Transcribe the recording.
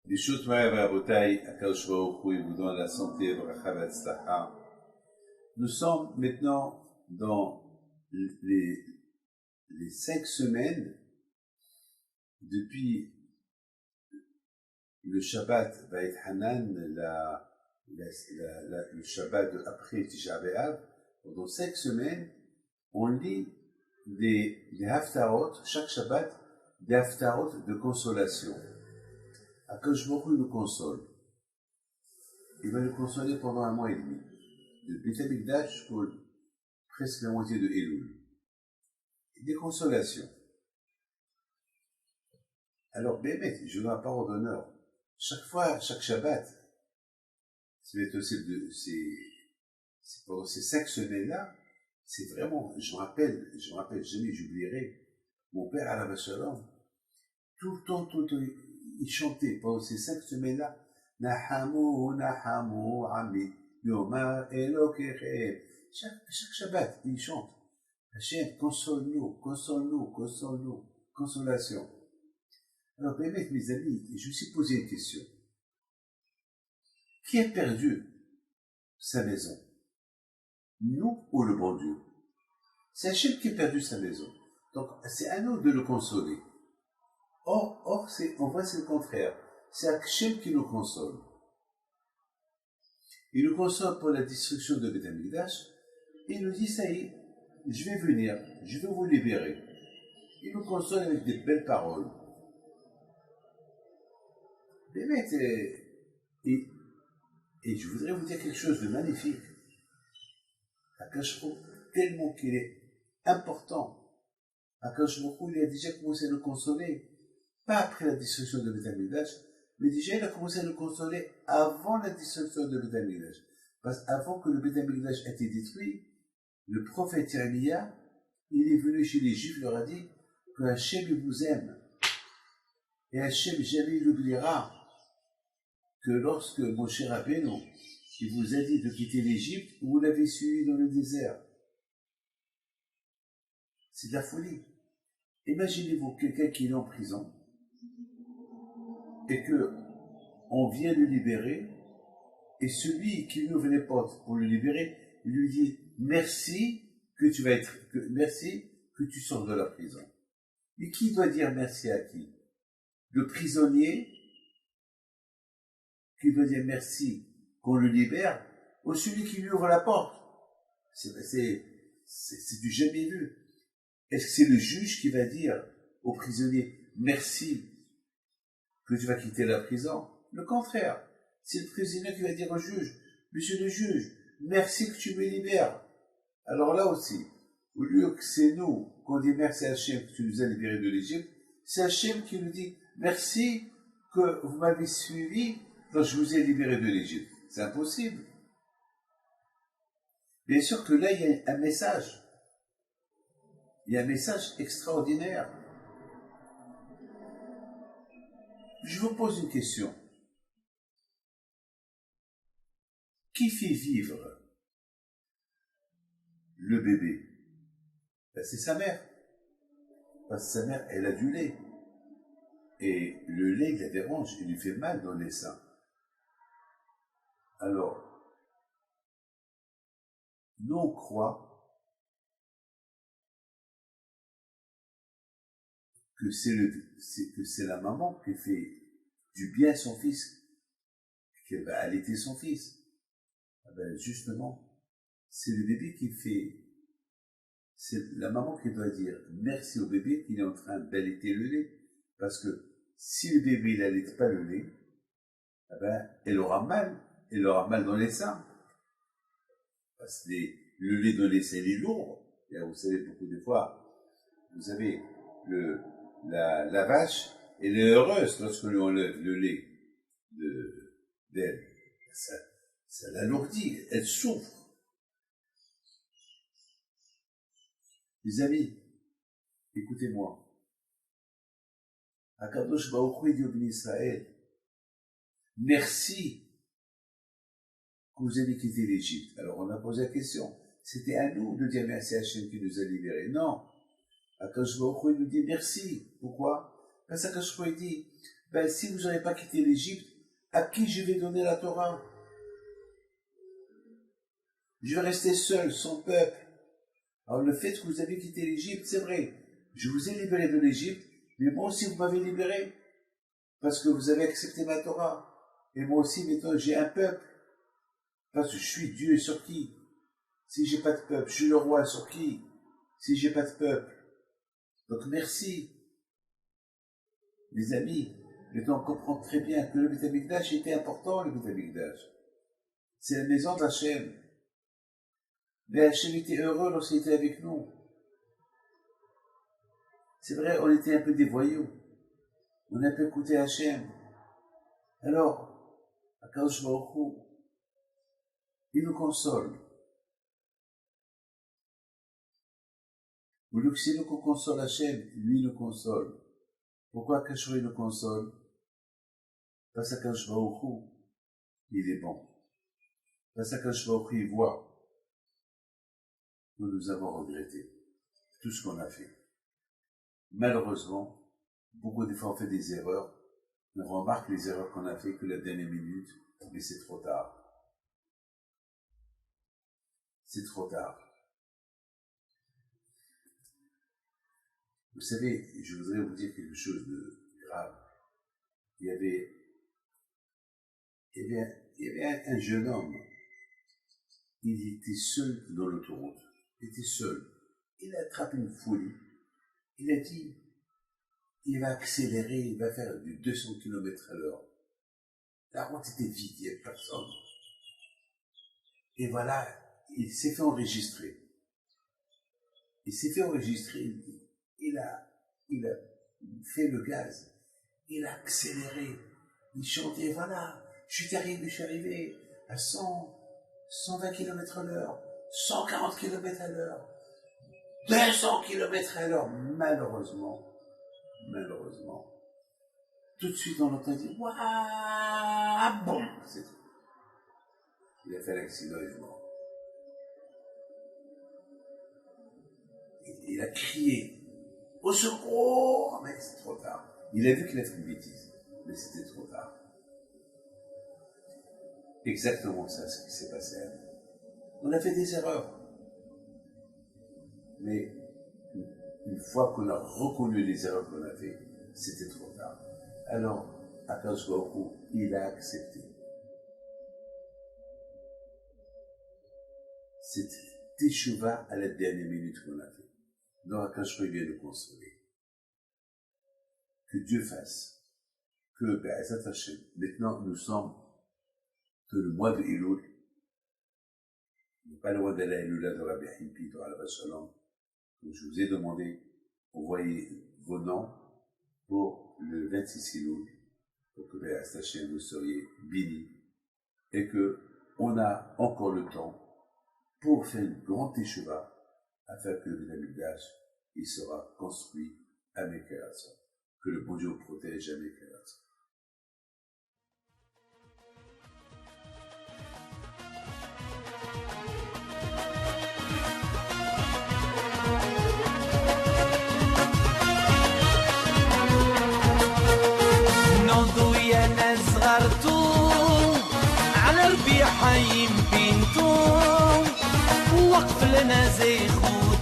Bishut Ma'av Rabotai, Akadosh Baruch Hu, il vous donne la santé, bracha v'atzlacha. Nous sommes maintenant dans les 5 semaines depuis le Shabbat Beit Hanan, le Shabbat après Tisha B'Av. Pendant 5 semaines, on lit des haftarot, chaque Shabbat, des haftarot de consolation. Akadosh Baruch Hu nous console. Il va nous consoler pendant 1 mois et demi. De Beit HaMikdash jusqu'à presque la moitié de Elul. Des consolations. Alors, Bémet, je donne la parole d'honneur. Chaque fois, chaque Shabbat, c'est pendant ces 5 semaines-là, c'est vraiment, je me rappelle jamais, j'oublierai, mon père Alav Shalom, tout le temps, il chantait pendant ces 5 semaines-là, Nahamu, Nahamu, Ami, Yoma, Elokechem. Chaque Shabbat, il chante. Hachem, console-nous, console-nous, console-nous, consolation. Alors, mes amis, je me suis posé une question. Qui a perdu sa maison? Nous ou le bon Dieu? C'est Hachem qui a perdu sa maison. Donc, c'est à nous de le consoler. Or, en vrai, c'est le contraire. C'est Hachem qui nous console. Il nous console pour la destruction de Beit HaMikdash, et il nous dit, ça y est, je vais venir, je vais vous libérer. Il nous console avec des belles paroles. Et je voudrais vous dire quelque chose de magnifique. Akadosh Baruch Hu, tellement qu'il est important. Akadosh Baruch Hu, il a déjà commencé à nous consoler, pas après la destruction de Beit HaMikdash, mais déjà il a commencé à nous consoler avant la destruction de Beit HaMikdash. Parce qu'avant que le Beit HaMikdash ait été détruit, le prophète Yeremia, il est venu chez les Juifs, il leur a dit que Hachem vous aime. Et Hachem jamais l'oubliera que lorsque Moshe Rabbeinu, il vous a dit de quitter l'Égypte, vous l'avez suivi dans le désert. C'est de la folie. Imaginez-vous quelqu'un qui est en prison et que on vient le libérer et celui qui lui ouvre les portes pour le libérer, il lui dit merci merci que tu sors de la prison. Et qui doit dire merci à qui? Le prisonnier qui doit dire merci qu'on le libère, ou celui qui lui ouvre la porte? C'est du jamais vu. Est-ce que c'est le juge qui va dire au prisonnier merci que tu vas quitter la prison? Le contraire. C'est le prisonnier qui va dire au juge, monsieur le juge, merci que tu me libères. Alors là aussi, au lieu que c'est nous qu'on dit merci à Hachem que tu nous as libérés de l'Égypte, c'est Hachem qui nous dit merci que vous m'avez suivi quand je vous ai libéré de l'Égypte. C'est impossible. Bien sûr que là, il y a un message. Il y a un message extraordinaire. Je vous pose une question. Qui fait vivre le bébé? Ben, c'est sa mère. Parce que sa mère, elle a du lait. Et le lait, il la dérange, il lui fait mal dans les seins. Alors, nous on croit que c'est la maman qui fait du bien à son fils, qu'elle va allaiter son fils. Ah ben justement, c'est le bébé qui fait, c'est la maman qui doit dire merci au bébé qu'il est en train d'allaiter le lait. Parce que si le bébé n'allaite pas le lait, ah ben, elle aura mal dans les seins. Parce que le lait dans les seins, il est lourd. Et vous savez, beaucoup de fois, vous avez la vache, elle est heureuse lorsque l'on enlève le lait d'elle. Ça l'alourdit, elle souffre. Les amis, écoutez-moi. Akadosh Baruch Hu dit au béni Israël, merci que vous avez quitté l'Égypte. Alors on a posé la question, c'était à nous de dire merci à Hachem qui nous a libérés. Non, Akadosh Baruch Hu nous dit merci. Pourquoi? Parce qu'Akadosh Baruch Hu dit, Ben, si vous n'aurez pas quitté l'Égypte, à qui je vais donner la Torah? Je vais rester seul, sans peuple. Alors le fait que vous avez quitté l'Égypte, c'est vrai. Je vous ai libéré de l'Égypte, mais moi aussi vous m'avez libéré. Parce que vous avez accepté ma Torah. Et moi aussi, maintenant, j'ai un peuple. Parce que je suis Dieu sur qui? Si j'ai pas de peuple, je suis le roi sur qui? Si j'ai pas de peuple. Donc merci. Les amis, maintenant on comprend très bien que le Beth Amikdash était important, le Beth Amikdash. C'est la maison d'Hachem. Mais Hachem était heureux lorsqu'il était avec nous. C'est vrai, on était un peu des voyous. On a un peu écouté Hachem. Alors, Akadosh Baruch Hu, il nous console. Au lieu que c'est nous qu'on console Hachem, lui nous console. Pourquoi Akadosh Baruch Hu nous console? Parce qu'Akadosh Baruch Hu, il est bon. Parce qu'Akadosh Baruch Hu, il voit. Nous avons regretté tout ce qu'on a fait. Malheureusement, beaucoup de fois on fait des erreurs, on remarque les erreurs qu'on a fait que la dernière minute, mais c'est trop tard. C'est trop tard. Vous savez, je voudrais vous dire quelque chose de grave. Il y avait un jeune homme, il était seul dans l'autoroute. Il était seul. Il a attrapé une folie. Il a dit, il va accélérer, il va faire du 200 km à l'heure. La route était vide, il n'y avait personne. Et voilà, il s'est fait enregistrer. Il s'est fait enregistrer, il a fait le gaz, il a accéléré, il chantait, voilà, je suis arrivé à 120 km à l'heure. 140 km à l'heure, 200 km à l'heure, malheureusement, tout de suite on entend dire, waouh, bon, c'est tout. Il a fait l'accident, il est mort. Il a crié, au secours, mais c'est trop tard. Il a vu qu'il a fait une bêtise, mais c'était trop tard. Exactement ça, ce qui s'est passé à nous. On a fait des erreurs. Mais une fois qu'on a reconnu les erreurs qu'on a fait, c'était trop tard. Alors, Akadosh Baruch Hu, il a accepté. Cette teshuva à la dernière minute qu'on a fait. Donc Akadosh Baruch Hu vient nous consoler. Que Dieu fasse. Que, Be'ezat Hashem, maintenant nous sommes dans le mois de Elul. Pas loin d'aller à Elula de Rabbi Himpi, de Rabbi Shalom. Je vous ai demandé, envoyez vos noms pour le 26 Elul, pour que Hashem vous soyez bénis, et que on a encore le temps pour faire une grande teshuva, afin que le Beth Amikdash, il sera construit à Mekhelatza. Que le bon Dieu vous protège à Mekhelatza. على ربيع حيم بنتو وقف لنا زي خود